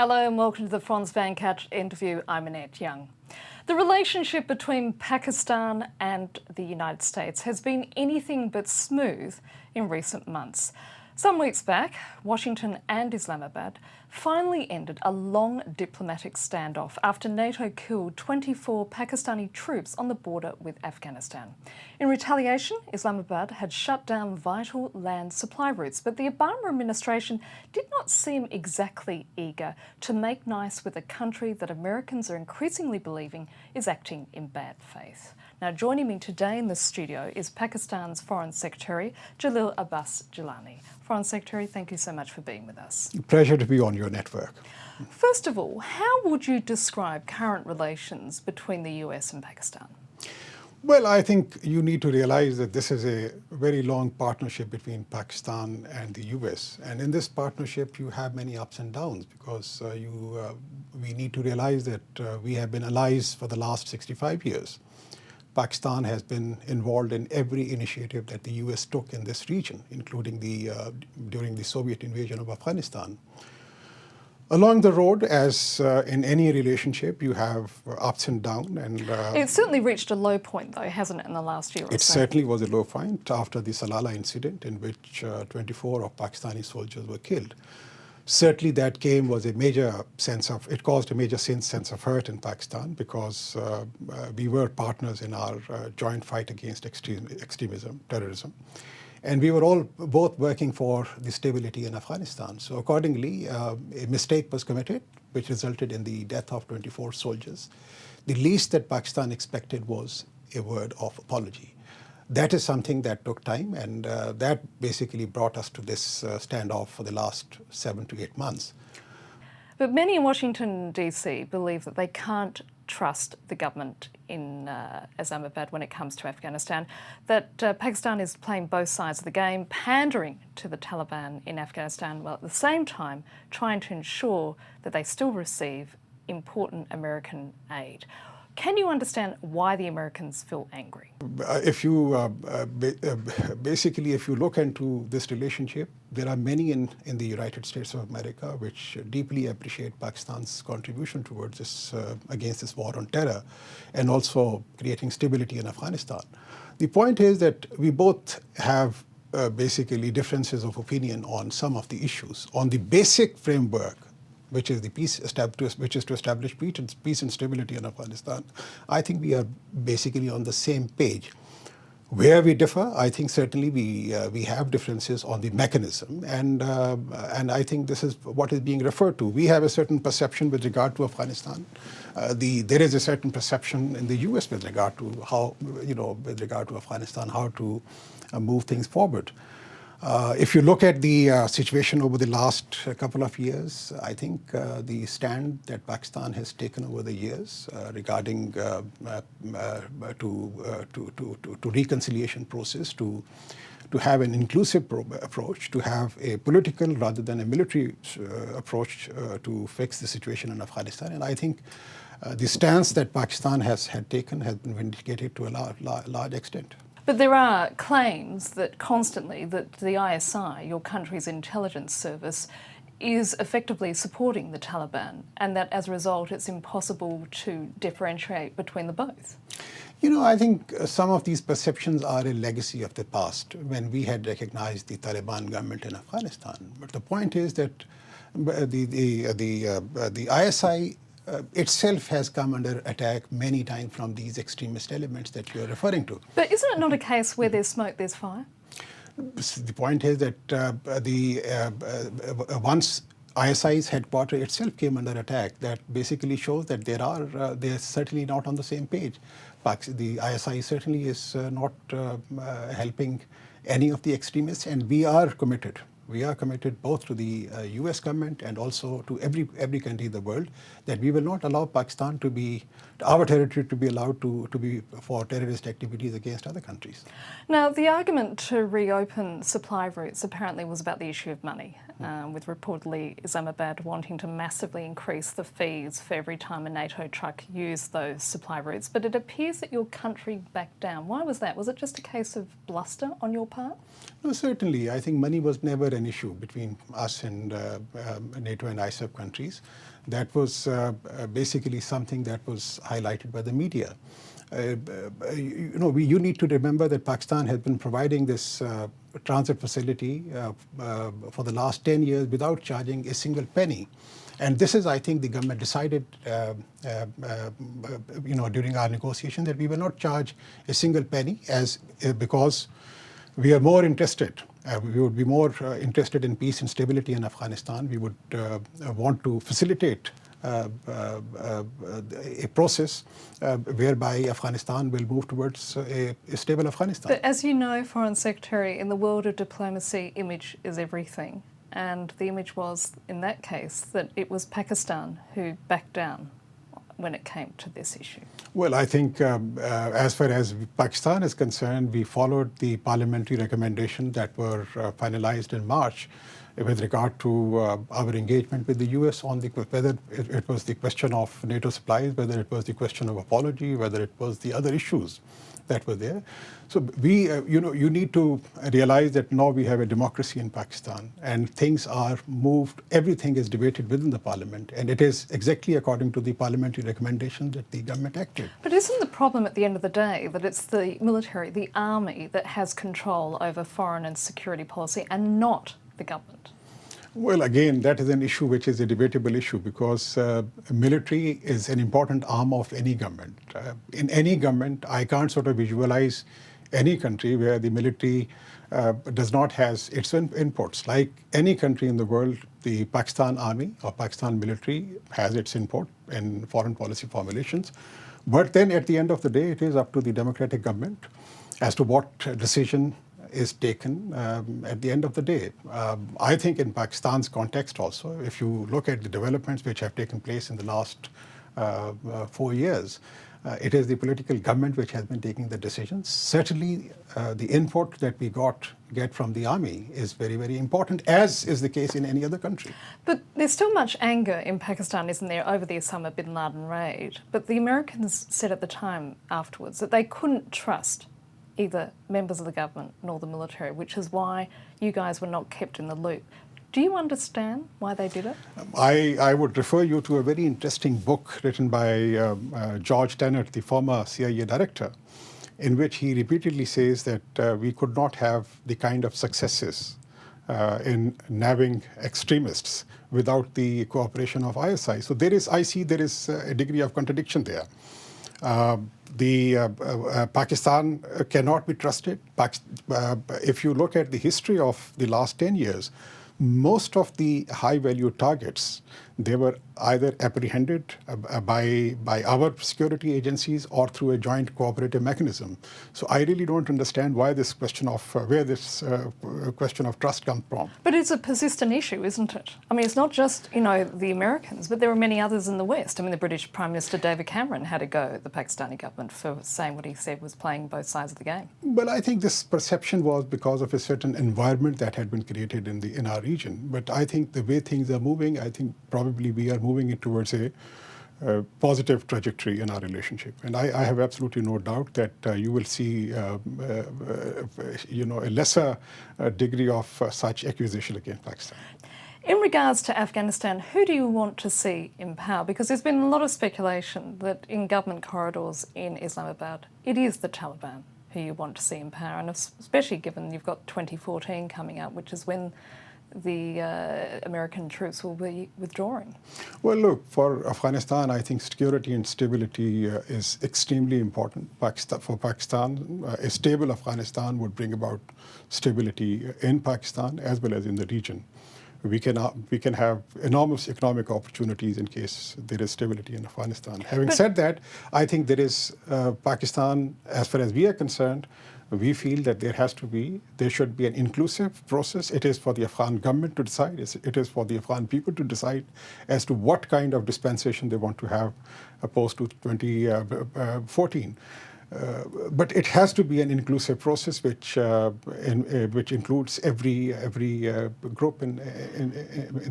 Hello and welcome to the Frans van Katch interview. I'm Annette Young. The relationship between Pakistan and the United States has been anything but smooth in recent months. Some weeks back, Washington and Islamabad finally ended a long diplomatic standoff after NATO killed 24 Pakistani troops on the border with Afghanistan. In retaliation, Islamabad had shut down vital land supply routes, but the Obama administration did not seem exactly eager to make nice with a country that Americans are increasingly believing is acting in bad faith. Now, joining me today in the studio is Pakistan's Foreign Secretary, Jalil Abbas Gilani. Foreign Secretary, thank you so much for being with us. Pleasure to be on your network. First of all, how would you describe current relations between the US and Pakistan? Well, I think you need to realize that this is a very long partnership between Pakistan and the US. And in this partnership, you have many ups and downs because we need to realize that we have been allies for the last 65 years. Pakistan has been involved in every initiative that the US took in this region, including during the Soviet invasion of Afghanistan. Along the road, as in any relationship, you have ups and downs. It's certainly reached a low point, though, hasn't it, in the last year or so? It certainly was a low point after the Salalah incident, in which 24 of Pakistani soldiers were killed. Certainly that caused a major sense of hurt in Pakistan because we were partners in our joint fight against extremism, terrorism. And we were all both working for the stability in Afghanistan. So accordingly, a mistake was committed, which resulted in the death of 24 soldiers. The least that Pakistan expected was a word of apology. That is something that took time, and that basically brought us to this standoff for the last 7 to 8 months. But many in Washington, D.C. believe that they can't trust the government in Islamabad when it comes to Afghanistan, that Pakistan is playing both sides of the game, pandering to the Taliban in Afghanistan, while at the same time trying to ensure that they still receive important American aid. Can you understand why the Americans feel angry? If you basically, if you look into this relationship, there are many in the United States of America which deeply appreciate Pakistan's contribution towards this, against this war on terror, and also creating stability in Afghanistan. The point is that we both have basically differences of opinion on some of the issues. On the basic framework, which is to establish peace and stability in Afghanistan, I think we are basically on the same page. Where we differ, I think certainly we have differences on the mechanism, and I think this is what is being referred to. We have a certain perception with regard to Afghanistan. There is a certain perception in the US with regard to Afghanistan, how to move things forward. If you look at the situation over the last couple of years, I think the stand that Pakistan has taken over the years regarding to reconciliation process, to have an inclusive approach, to have a political rather than a military approach to fix the situation in Afghanistan. And I think the stance that Pakistan had taken has been vindicated to a large extent. But there are claims that constantly that the ISI, your country's intelligence service, is effectively supporting the Taliban, and that as a result it's impossible to differentiate between the both. You know, I think some of these perceptions are a legacy of the past, when we had recognized the Taliban government in Afghanistan. But the point is that the ISI itself has come under attack many times from these extremist elements that you are referring to. But isn't it not a case where there's smoke, there's fire? The point is that once ISI's headquarters itself came under attack, that basically shows that they're certainly not on the same page. The ISI certainly is not helping any of the extremists, and we are committed. We are committed both to the US government and also to every country in the world that we will not allow Pakistan to our territory to be allowed to be for terrorist activities against other countries. Now, the argument to reopen supply routes apparently was about the issue of money, with reportedly Islamabad wanting to massively increase the fees for every time a NATO truck used those supply routes. But it appears that your country backed down. Why was that? Was it just a case of bluster on your part? No, certainly. I think money was never an issue between us and NATO and ISAF countries. That was basically something that was highlighted by the media. You need to remember that Pakistan has been providing this transit facility for the last 10 years without charging a single penny. And this is, I think, the government decided, during our negotiation that we will not charge a single penny because we are more interested. We would be more interested in peace and stability in Afghanistan. We would want to facilitate a process whereby Afghanistan will move towards a stable Afghanistan. But as you know, Foreign Secretary, in the world of diplomacy, image is everything. And the image was, in that case, that it was Pakistan who backed down when it came to this issue. Well, I think as far as Pakistan is concerned, we followed the parliamentary recommendations that were finalized in March with regard to our engagement with the US on whether it was the question of NATO supplies, whether it was the question of apology, whether it was the other issues that were there. So we, you need to realize that now we have a democracy in Pakistan and things are moved, everything is debated within the parliament, and it is exactly according to the parliamentary recommendation that the government acted. But isn't the problem at the end of the day that it's the military, the army, that has control over foreign and security policy and not the government? Well, again, that is an issue which is a debatable issue because military is an important arm of any government. In any government, I can't sort of visualize any country where the military does not have its own inputs. Like any country in the world, the Pakistan army or Pakistan military has its input in foreign policy formulations. But then at the end of the day, it is up to the democratic government as to what decision is taken at the end of the day. I think in Pakistan's context also, if you look at the developments which have taken place in the last 4 years, it is the political government which has been taking the decisions. Certainly, the input that we get from the army is very, very important, as is the case in any other country. But there's still much anger in Pakistan, isn't there, over the Osama bin Laden raid? But the Americans said at the time afterwards that they couldn't trust either members of the government nor the military, which is why you guys were not kept in the loop. Do you understand why they did it? I would refer you to a very interesting book written by George Tenet, the former CIA director, in which he repeatedly says that we could not have the kind of successes in nabbing extremists without the cooperation of ISI. So I see there is a degree of contradiction there. Pakistan cannot be trusted. If you look at the history of the last 10 years, most of the high-value targets, they were either apprehended by our security agencies or through a joint cooperative mechanism. So I really don't understand why this question of where this question of trust comes from. But it's a persistent issue, isn't it? I mean, it's not just the Americans, but there are many others in the West. I mean, the British Prime Minister David Cameron had a go at the Pakistani government for saying what he said was playing both sides of the game. Well, I think this perception was because of a certain environment that had been created in our region. But I think the way things are moving, I think probably we are moving it towards a positive trajectory in our relationship. And I have absolutely no doubt that you will see a lesser degree of such accusation against Pakistan. In regards to Afghanistan, who do you want to see in power? Because there's been a lot of speculation that in government corridors in Islamabad, it is the Taliban who you want to see in power, and especially given you've got 2014 coming up, which is when the American troops will be withdrawing. Well, look, for Afghanistan, I think security and stability is extremely important. For Pakistan, a stable Afghanistan would bring about stability in Pakistan as well as in the region. We can have enormous economic opportunities in case there is stability in Afghanistan. Having said that, I think there is Pakistan, as far as we are concerned, we feel that there should be an inclusive process. It is for the Afghan government to decide. It is for the Afghan people to decide as to what kind of dispensation they want to have post to 2014. But it has to be an inclusive process which includes every group in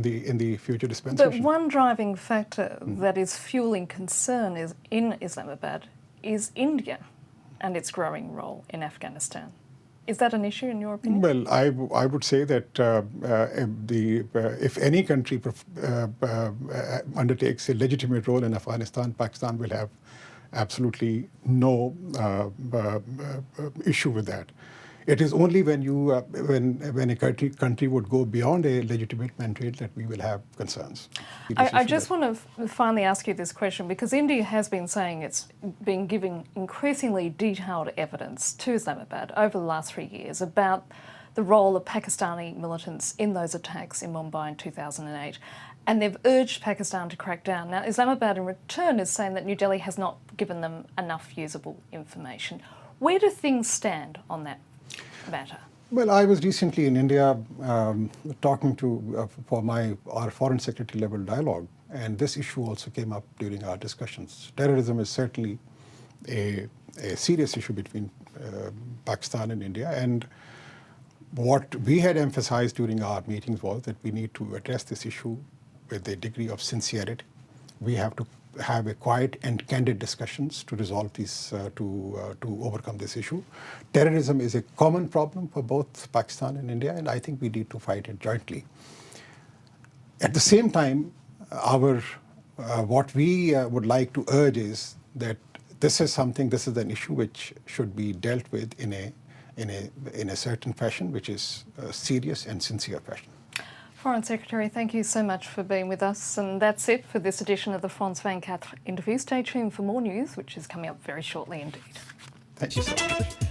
the future dispensation. But one driving factor that is fueling concern in Islamabad is India and its growing role in Afghanistan. Is that an issue in your opinion? Well, I would say that if any country undertakes a legitimate role in Afghanistan, Pakistan will have absolutely no issue with that. It is only when when a country would go beyond a legitimate mandate that we will have concerns. I just want to finally ask you this question, because India has been saying it's been giving increasingly detailed evidence to Islamabad over the last 3 years about the role of Pakistani militants in those attacks in Mumbai in 2008. And they've urged Pakistan to crack down. Now, Islamabad in return is saying that New Delhi has not given them enough usable information. Where do things stand on that matter? Well, I was recently in India talking to for our foreign secretary level dialogue, and this issue also came up during our discussions. Terrorism is certainly a serious issue between Pakistan and India, and what we had emphasized during our meetings was that we need to address this issue with a degree of sincerity. We have to have a quiet and candid discussions to resolve these, to overcome this issue. Terrorism is a common problem for both Pakistan and India, and I think we need to fight it jointly. At the same time, what we would like to urge is that this is an issue which should be dealt with in a certain fashion, which is a serious and sincere fashion. Foreign Secretary, thank you so much for being with us. And that's it for this edition of the Frans van Kaat interview. Stay tuned for more news, which is coming up very shortly indeed. Thank you so much.